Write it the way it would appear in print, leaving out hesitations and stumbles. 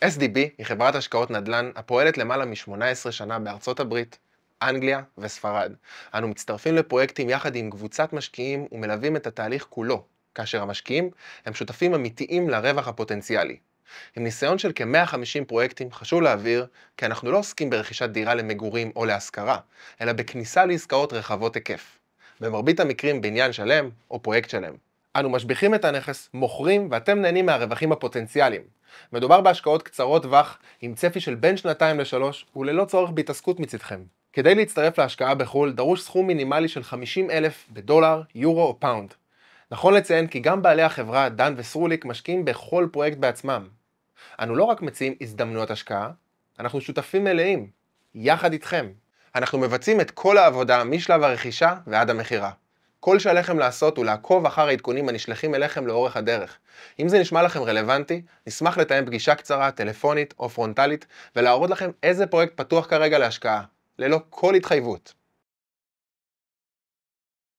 SDB היא חברת השקעות נדל"ן הפועלת למעלה מ-18 שנה בארצות הברית, אנגליה וספרד. אנו מצטרפים לפרויקטים יחד עם קבוצת משקיעים ומלווים את התהליך כולו, כאשר המשקיעים הם שותפים אמיתיים לרווח הפוטנציאלי. עם ניסיון של כ-150 פרויקטים חשוב להבהיר כי אנחנו לא עוסקים ברכישת דירה למגורים או להשכרה, אלא בכניסה לעסקאות רחבות היקף. במרבית המקרים בניין שלם או פרויקט שלם. אנו משביחים את הנכס, מוכרים ואתם נהנים מהרווחים הפוטנציאליים. מדובר בהשקעות קצרות טווח עם צפי של בין 2 ל-3 וללא צורך בהתעסקות מצדכם. כדי להצטרף להשקעה בחו"ל דרוש סכום מינימלי של 50,000 בדולר, יורו או פאונד. נכון לציין כי גם בעלי החברה דן וסרוליק משקיעים בכל פרויקט בעצמם. אנו לא רק מציעים הזדמנויות השקעה, אנחנו שותפים מלאים, יחד איתכם. אנחנו מבצעים את כל העבודה משלב הרכישה ועד המכירה. כל שעליכם לעשות הוא לעקוב אחר העדכונים הנשלחים אליכם לאורך הדרך. אם זה נשמע לכם רלוונטי, נשמח לתאם פגישה קצרה, טלפונית או פרונטלית, ולהראות לכם איזה פרויקט פתוח כרגע להשקעה, ללא כל התחייבות.